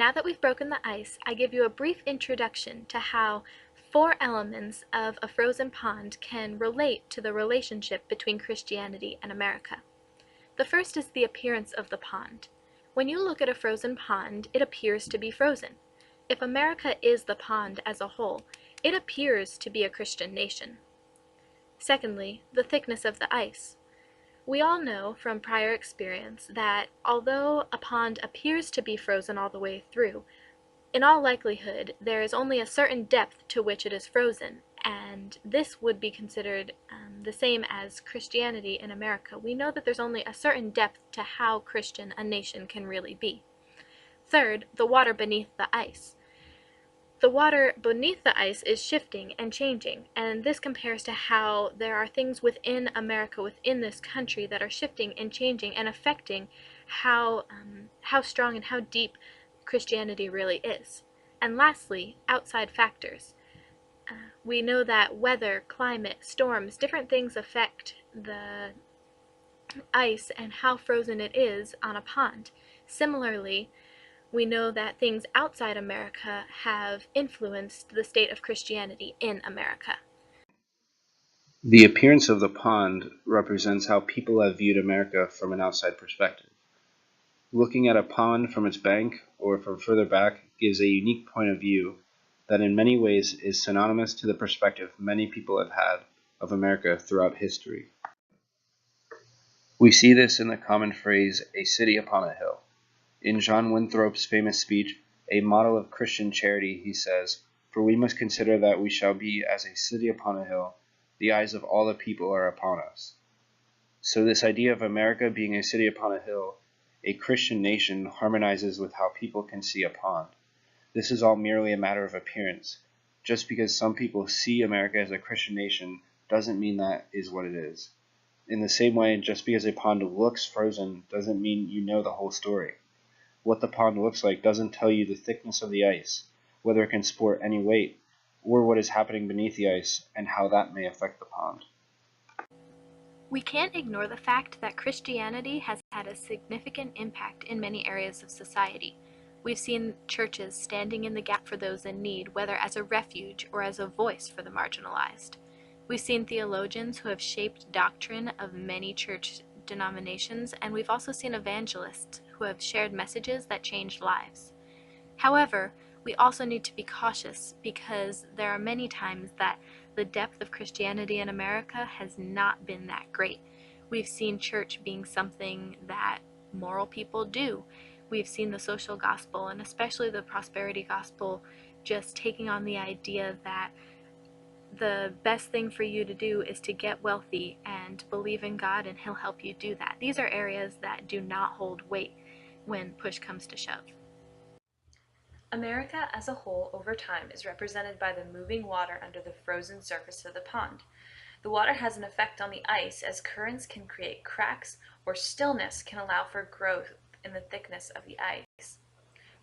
Now that we've broken the ice, I give you a brief introduction to how 4 elements of a frozen pond can relate to the relationship between Christianity and America. The first is the appearance of the pond. When you look at a frozen pond, it appears to be frozen. If America is the pond as a whole, it appears to be a Christian nation. Secondly, the thickness of the ice. We all know from prior experience that although a pond appears to be frozen all the way through, in all likelihood there is only a certain depth to which it is frozen, and this would be considered the same as Christianity in America. We know that there's only a certain depth to how Christian a nation can really be. Third, the water beneath the ice. The water beneath the ice is shifting and changing, and this compares to how there are things within America, within this country, that are shifting and changing and affecting how strong and how deep Christianity really is. And lastly, outside factors. We know that weather, climate, storms, different things affect the ice and how frozen it is on a pond. Similarly, we know that things outside America have influenced the state of Christianity in America. The appearance of the pond represents how people have viewed America from an outside perspective. Looking at a pond from its bank or from further back gives a unique point of view that in many ways is synonymous to the perspective many people have had of America throughout history. We see this in the common phrase, "a city upon a hill." In John Winthrop's famous speech, "A Model of Christian Charity," he says, "For we must consider that we shall be as a city upon a hill, the eyes of all the people are upon us." So this idea of America being a city upon a hill, a Christian nation, harmonizes with how people can see a pond. This is all merely a matter of appearance. Just because some people see America as a Christian nation doesn't mean that is what it is. In the same way, just because a pond looks frozen doesn't mean you know the whole story. What the pond looks like doesn't tell you the thickness of the ice, whether it can support any weight, or what is happening beneath the ice and how that may affect the pond. We can't ignore the fact that Christianity has had a significant impact in many areas of society. We've seen churches standing in the gap for those in need, whether as a refuge or as a voice for the marginalized. We've seen theologians who have shaped doctrine of many church denominations, and we've also seen evangelists who have shared messages that changed lives. However, we also need to be cautious because there are many times that the depth of Christianity in America has not been that great. We've seen church being something that moral people do. We've seen the social gospel, and especially the prosperity gospel, just taking on the idea that the best thing for you to do is to get wealthy and believe in God and He'll help you do that. These are areas that do not hold weight when push comes to shove. America as a whole over time is represented by the moving water under the frozen surface of the pond. The water has an effect on the ice as currents can create cracks or stillness can allow for growth in the thickness of the ice.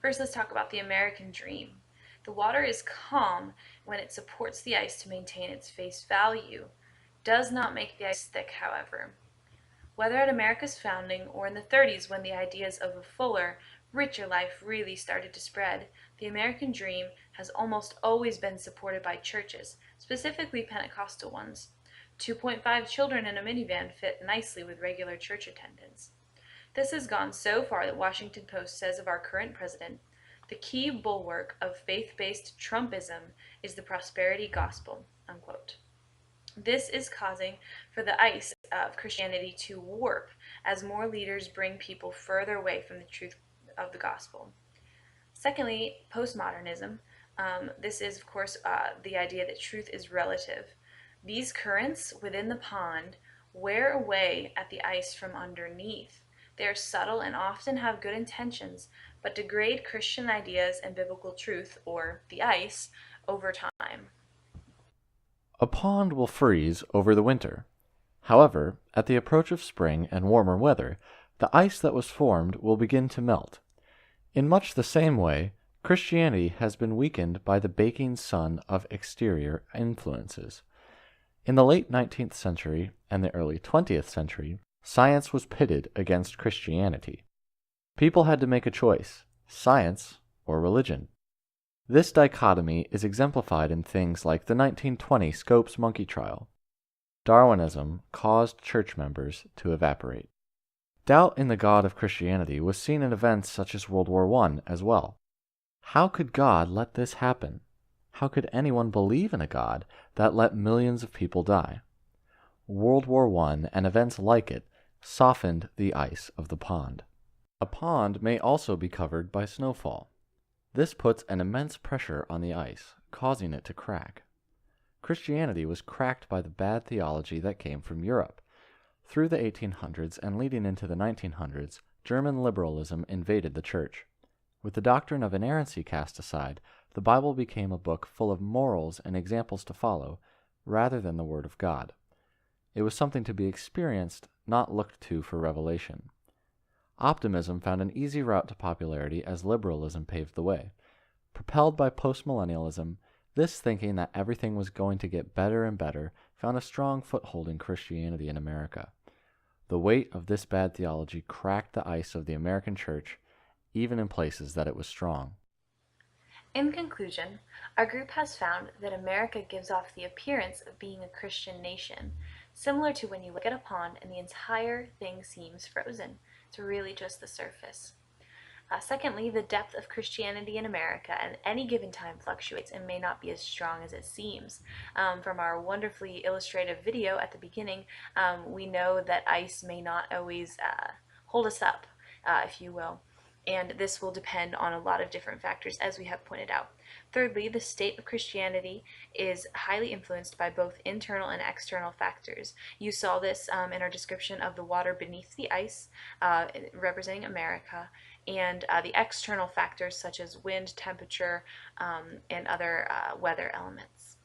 First, let's talk about the American dream. The water is calm when it supports the ice to maintain its face value. Does not make the ice thick, however. Whether at America's founding or in the 30s when the ideas of a fuller, richer life really started to spread, the American dream has almost always been supported by churches, specifically Pentecostal ones. 2.5 children in a minivan fit nicely with regular church attendance. This has gone so far that Washington Post says of our current president, "The key bulwark of faith-based Trumpism is the prosperity gospel," unquote. This is causing for the ice of Christianity to warp as more leaders bring people further away from the truth of the gospel. Secondly, postmodernism. This is, of course, the idea that truth is relative. These currents within the pond wear away at the ice from underneath. They are subtle and often have good intentions, but degrade Christian ideas and biblical truth, or the ice, over time. A pond will freeze over the winter. However, at the approach of spring and warmer weather, the ice that was formed will begin to melt. In much the same way, Christianity has been weakened by the baking sun of exterior influences. In the late 19th century and the early 20th century, science was pitted against Christianity. People had to make a choice, science or religion. This dichotomy is exemplified in things like the 1920 Scopes monkey trial. Darwinism caused church members to evaporate. Doubt in the God of Christianity was seen in events such as World War I as well. How could God let this happen? How could anyone believe in a God that let millions of people die? World War I and events like it softened the ice of the pond. A pond may also be covered by snowfall. This puts an immense pressure on the ice, causing it to crack. Christianity was cracked by the bad theology that came from Europe. Through the 1800s and leading into the 1900s, German liberalism invaded the church. With the doctrine of inerrancy cast aside, the Bible became a book full of morals and examples to follow, rather than the Word of God. It was something to be experienced, not looked to for revelation. Optimism found an easy route to popularity as liberalism paved the way. Propelled by postmillennialism, this thinking that everything was going to get better and better found a strong foothold in Christianity in America. The weight of this bad theology cracked the ice of the American church, even in places that it was strong. In conclusion, our group has found that America gives off the appearance of being a Christian nation, similar to when you look at a pond and the entire thing seems frozen. It's really just the surface. Secondly, the depth of Christianity in America at any given time fluctuates and may not be as strong as it seems. From our wonderfully illustrative video at the beginning, we know that ice may not always hold us up, if you will. And this will depend on a lot of different factors, as we have pointed out. Thirdly, the state of Christianity is highly influenced by both internal and external factors. You saw this in our description of the water beneath the ice, representing America, and the external factors such as wind, temperature, and other weather elements.